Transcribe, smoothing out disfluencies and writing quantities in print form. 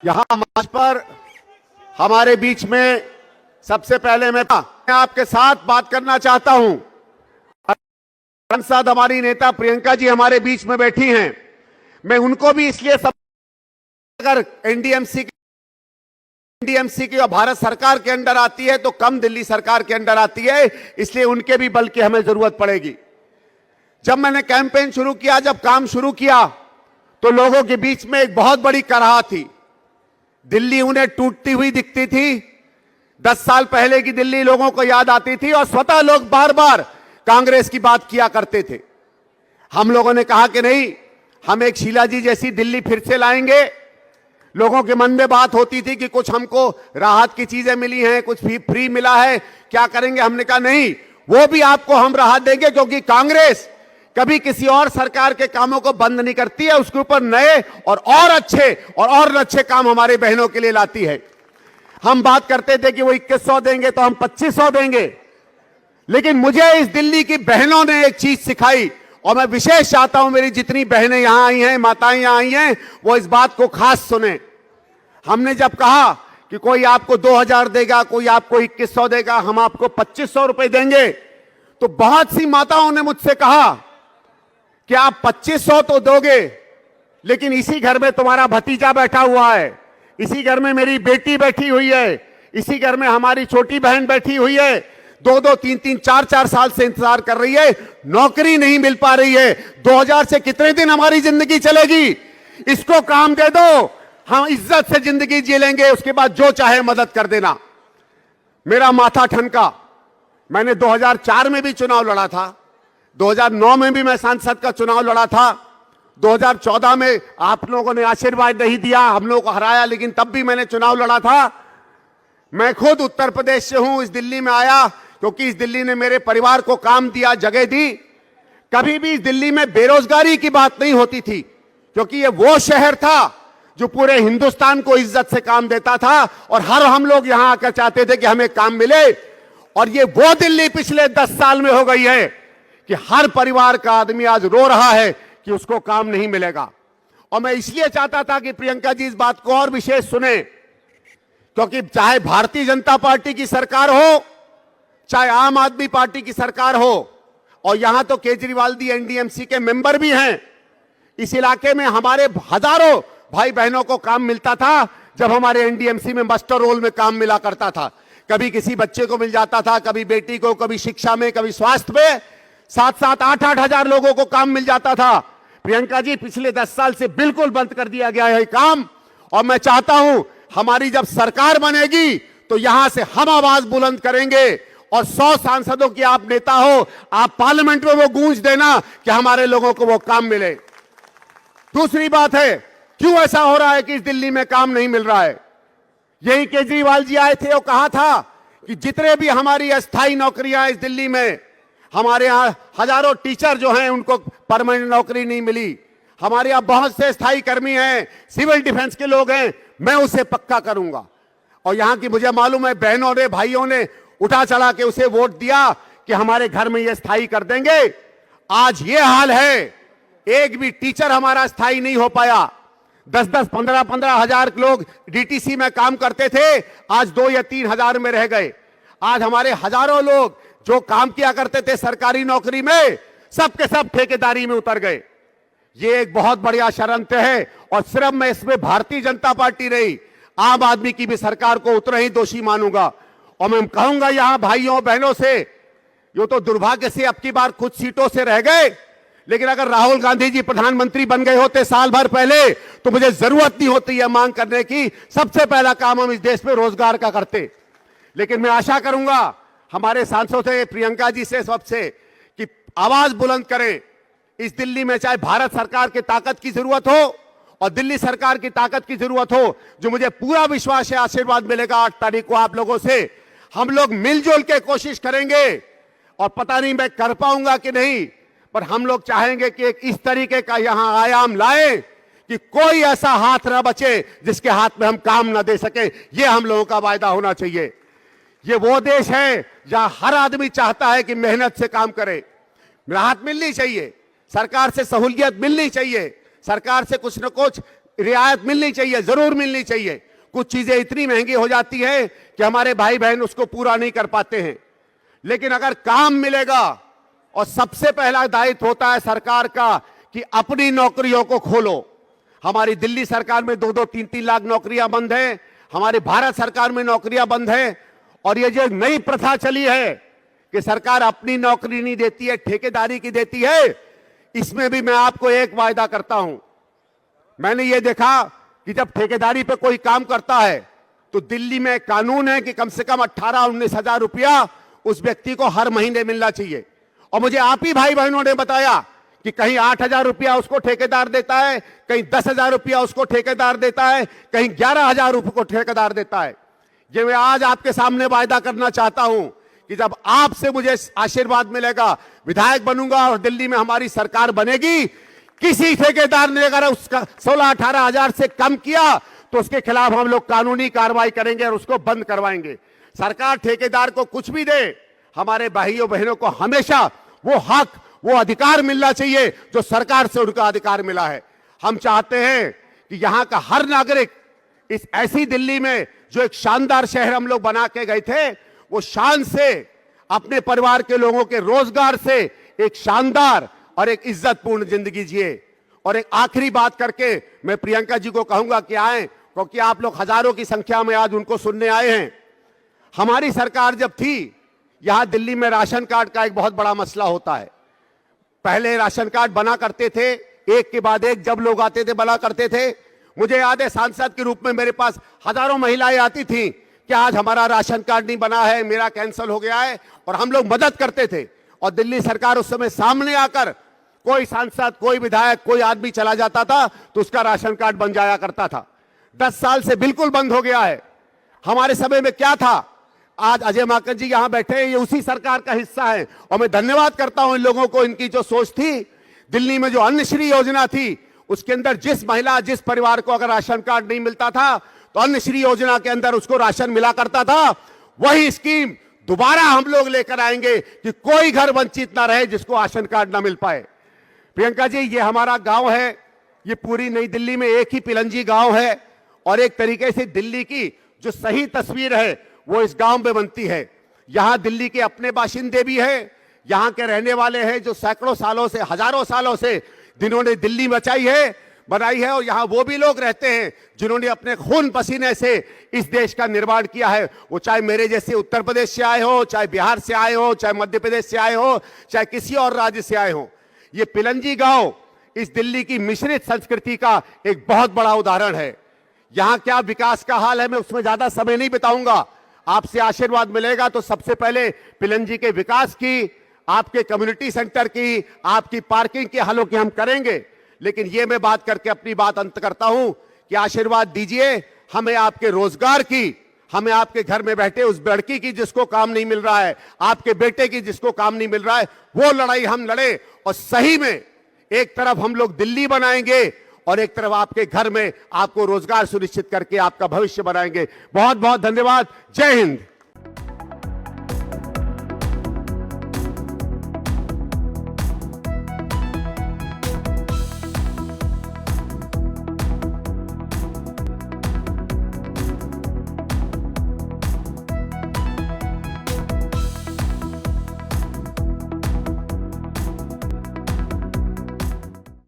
यहां मंच पर हमारे बीच में सबसे पहले मैं आपके साथ बात करना चाहता हूं। सांसद हमारी नेता प्रियंका जी हमारे बीच में बैठी हैं। मैं उनको भी इसलिए अगर एनडीएमसी की और भारत सरकार के अंडर आती है तो कम दिल्ली सरकार के अंडर आती है, इसलिए उनके भी बल की हमें जरूरत पड़ेगी। जब मैंने कैंपेन शुरू किया, जब काम शुरू किया, तो लोगों के बीच में एक बहुत बड़ी कराह थी। दिल्ली उन्हें टूटती हुई दिखती थी। 10 साल पहले की दिल्ली लोगों को याद आती थी और स्वतः लोग बार बार कांग्रेस की बात किया करते थे। हम लोगों ने कहा कि नहीं, हम एक शीला जी जैसी दिल्ली फिर से लाएंगे। लोगों के मन में बात होती थी कि कुछ हमको राहत की चीजें मिली हैं, कुछ भी फ्री मिला है, क्या करेंगे। हमने कहा नहीं, वो भी आपको हम राहत देंगे, क्योंकि कांग्रेस कभी किसी और सरकार के कामों को बंद नहीं करती है, उसके ऊपर नए और अच्छे काम हमारे बहनों के लिए लाती है। हम बात करते थे कि वो 2100 देंगे तो हम 2500 देंगे, लेकिन मुझे इस दिल्ली की बहनों ने एक चीज सिखाई, और मैं विशेष चाहता हूं मेरी जितनी बहनें यहां आई हैं, माताएं यहां आई हैं, वो इस बात को खास सुने। हमने जब कहा कि कोई आपको 2000 देगा, कोई आपको 2100 देगा, हम आपको 2500 रुपए देंगे, तो बहुत सी माताओं ने मुझसे कहा कि आप 2500 तो दोगे, लेकिन इसी घर में तुम्हारा भतीजा बैठा हुआ है, इसी घर में मेरी बेटी बैठी हुई है, इसी घर में हमारी छोटी बहन बैठी हुई है, 2-2, 3-3, 4-4 साल से इंतजार कर रही है, नौकरी नहीं मिल पा रही है। 2000 से कितने दिन हमारी जिंदगी चलेगी? इसको काम दे दो, हम इज्जत से जिंदगी जी लेंगे, उसके बाद जो चाहे मदद कर देना। मेरा माथा ठनका। मैंने 2004 में भी चुनाव लड़ा था, 2009 में भी मैं सांसद का चुनाव लड़ा था, 2014 में आप लोगों ने आशीर्वाद नहीं दिया, हम लोगों को हराया, लेकिन तब भी मैंने चुनाव लड़ा था। मैं खुद उत्तर प्रदेश से हूं, इस दिल्ली में आया क्योंकि इस दिल्ली ने मेरे परिवार को काम दिया, जगह दी। कभी भी इस दिल्ली में बेरोजगारी की बात नहीं होती थी, क्योंकि ये वो शहर था जो पूरे हिंदुस्तान को इज्जत से काम देता था, और हर हम लोग यहां आकर चाहते थे कि हमें काम मिले। और ये वो दिल्ली पिछले 10 साल में हो गई है कि हर परिवार का आदमी आज रो रहा है कि उसको काम नहीं मिलेगा। और मैं इसलिए चाहता था कि प्रियंका जी इस बात को और विशेष सुने, क्योंकि चाहे भारतीय जनता पार्टी की सरकार हो, चाहे आम आदमी पार्टी की सरकार हो, और यहां तो केजरीवाल दी एनडीएमसी के मेंबर भी हैं, इस इलाके में हमारे हजारों भाई बहनों को काम मिलता था जब हमारे एनडीएमसी में मास्टर रोल में काम मिला करता था। कभी किसी बच्चे को मिल जाता था, कभी बेटी को, कभी शिक्षा में, कभी स्वास्थ्य में, 7-7, 8-8 हजार लोगों को काम मिल जाता था। प्रियंका जी, पिछले 10 साल से बिल्कुल बंद कर दिया गया है काम। और मैं चाहता हूं हमारी जब सरकार बनेगी तो यहां से हम आवाज बुलंद करेंगे, और 100 सांसदों की आप नेता हो, आप पार्लियामेंट में वो गूंज देना कि हमारे लोगों को वो काम मिले। दूसरी बात है, क्यों ऐसा हो रहा है कि इस दिल्ली में काम नहीं मिल रहा है? यही केजरीवाल जी आए थे और कहा था कि जितने भी हमारी अस्थायी नौकरियां इस दिल्ली में, हमारे यहां हजारों टीचर जो हैं उनको परमानेंट नौकरी नहीं मिली, हमारे यहां बहुत से स्थायी कर्मी हैं, सिविल डिफेंस के लोग हैं, मैं उसे पक्का करूंगा। और यहां की मुझे मालूम है बहनों ने, भाइयों ने उठा चढ़ा के उसे वोट दिया कि हमारे घर में ये स्थायी कर देंगे। आज ये हाल है, एक भी टीचर हमारा स्थायी नहीं हो पाया। 10-10, 15-15 हजार लोग डीटीसी में काम करते थे, आज 2 या 3 हजार में रह गए। आज हमारे हजारों लोग जो काम किया करते थे सरकारी नौकरी में, सब के सब ठेकेदारी में उतर गए। ये एक बहुत बढ़िया षड्यंत्र है, और सिर्फ मैं इसमें भारतीय जनता पार्टी नहीं, आम आदमी की भी सरकार को उतना ही दोषी मानूंगा। और मैं कहूंगा यहां भाइयों बहनों से, यो तो दुर्भाग्य से अब की बार कुछ सीटों से रह गए, लेकिन अगर राहुल गांधी जी प्रधानमंत्री बन गए होते साल भर पहले, तो मुझे जरूरत नहीं होती है मांग करने की। सबसे पहला काम हम इस देश में रोजगार का करते। लेकिन मैं आशा करूंगा हमारे सांसदों से, प्रियंका जी से, सबसे, कि आवाज बुलंद करें। इस दिल्ली में चाहे भारत सरकार की ताकत की जरूरत हो और दिल्ली सरकार की ताकत की जरूरत हो, जो मुझे पूरा विश्वास है आशीर्वाद मिलेगा 8 तारीख को आप लोगों से। हम लोग मिलजुल के कोशिश करेंगे, और पता नहीं मैं कर पाऊंगा कि नहीं, पर हम लोग चाहेंगे कि एक इस तरीके का यहां आयाम लाए कि कोई ऐसा हाथ न बचे जिसके हाथ में हम काम न दे सके। ये हम लोगों का वायदा होना चाहिए। ये वो देश है जहां हर आदमी चाहता है कि मेहनत से काम करे। राहत मिलनी चाहिए, सरकार से सहूलियत मिलनी चाहिए, सरकार से कुछ न कुछ रियायत मिलनी चाहिए, जरूर मिलनी चाहिए। कुछ चीजें इतनी महंगी हो जाती है कि हमारे भाई बहन उसको पूरा नहीं कर पाते हैं, लेकिन अगर काम मिलेगा, और सबसे पहला दायित्व होता है सरकार का कि अपनी नौकरियों को खोलो। हमारी दिल्ली सरकार में 2-2, 3-3 लाख नौकरियां बंद है, हमारी भारत सरकार में नौकरियां बंद है। और ये जो नई प्रथा चली है कि सरकार अपनी नौकरी नहीं देती है, ठेकेदारी की देती है, इसमें भी मैं आपको एक वायदा करता हूं। मैंने ये देखा कि जब ठेकेदारी पे कोई काम करता है तो दिल्ली में कानून है कि कम से कम 18-19 हजार रुपया उस व्यक्ति को हर महीने मिलना चाहिए। और मुझे आप ही भाई बहनों ने बताया कि कहीं 8,000 रुपया उसको ठेकेदार देता है, कहीं 10,000 रुपया उसको ठेकेदार देता है, कहीं 11,000 रुपये को ठेकेदार देता है। ये मैं आज आपके सामने वायदा करना चाहता हूं कि जब आपसे मुझे आशीर्वाद मिलेगा, विधायक बनूंगा और दिल्ली में हमारी सरकार बनेगी, किसी ठेकेदार ने अगर उसका 16-18 हजार से कम किया तो उसके खिलाफ हम लोग कानूनी कार्रवाई करेंगे और उसको बंद करवाएंगे। सरकार ठेकेदार को कुछ भी दे, हमारे भाइयों बहनों को हमेशा वो हक, वो अधिकार मिलना चाहिए जो सरकार से उनका अधिकार मिला है। हम चाहते हैं कि यहां का हर नागरिक इस ऐसी दिल्ली में जो एक शानदार शहर हम लोग बना के गए थे, वो शान से अपने परिवार के लोगों के रोजगार से एक शानदार और एक इज्जतपूर्ण जिंदगी जिए। और एक आखिरी बात करके मैं प्रियंका जी को कहूंगा कि आए, क्योंकि आप लोग हजारों की संख्या में आज उनको सुनने आए हैं। हमारी सरकार जब थी, यहां दिल्ली में राशन कार्ड का एक बहुत बड़ा मसला होता है। पहले राशन कार्ड बना करते थे, एक के बाद एक जब लोग आते थे बना करते थे। मुझे याद है सांसद के रूप में मेरे पास हजारों महिलाएं आती थी कि आज हमारा राशन कार्ड नहीं बना है, मेरा कैंसिल हो गया है, और हम लोग मदद करते थे। और दिल्ली सरकार उस समय सामने आकर कोई सांसद, कोई विधायक, कोई आदमी चला जाता था तो उसका राशन कार्ड बन जाया करता था। 10 साल से बिल्कुल बंद हो गया है। हमारे समय में क्या था, आज अजय माकन जी यहां बैठे हैं, ये उसी सरकार का हिस्सा है। और मैं धन्यवाद करता हूं इन लोगों को, इनकी जो सोच थी। दिल्ली में जो अन्नश्री योजना थी, उसके अंदर जिस महिला, जिस परिवार को अगर राशन कार्ड नहीं मिलता था तो अन्नश्री योजना के अंदर उसको राशन मिला करता था। वही स्कीम दोबारा हम लोग लेकर आएंगे कि कोई घर वंचित ना रहे जिसको राशन कार्ड ना मिल पाए। प्रियंका जी, ये हमारा गांव है, ये पूरी नई दिल्ली में एक ही पिलंजी गांव है, और एक तरीके से दिल्ली की जो सही तस्वीर है वो इस गांव में बनती है। यहां दिल्ली के अपने बाशिंदे भी हैं, यहां के रहने वाले हैं जो सैकड़ों सालों से, हजारों सालों से जिन्होंने दिल्ली बनाई है, और यहां वो भी लोग रहते हैं जिन्होंने अपने खून पसीने से इस देश का निर्माण किया है। वो चाहे मेरे जैसे उत्तर प्रदेश से आए हो, चाहे बिहार से आए हो, चाहे मध्य प्रदेश से आए हो, चाहे किसी और राज्य से आए हो। ये पिलंजी गांव इस दिल्ली की मिश्रित संस्कृति का एक बहुत बड़ा उदाहरण है। यहां क्या विकास का हाल है, मैं उसमें ज्यादा समय नहीं बिताऊंगा। आपसे आशीर्वाद मिलेगा तो सबसे पहले पिलंजी के विकास की, आपके कम्युनिटी सेंटर की, आपकी पार्किंग के हालों की हम करेंगे। लेकिन ये मैं बात करके अपनी बात अंत करता हूं कि आशीर्वाद दीजिए हमें आपके रोजगार की, हमें आपके घर में बैठे उस लड़की की जिसको काम नहीं मिल रहा है, आपके बेटे की जिसको काम नहीं मिल रहा है, वो लड़ाई हम लड़े। और सही में एक तरफ हम लोग दिल्ली बनाएंगे और एक तरफ आपके घर में आपको रोजगार सुनिश्चित करके आपका भविष्य बनाएंगे। बहुत बहुत धन्यवाद। जय हिंद।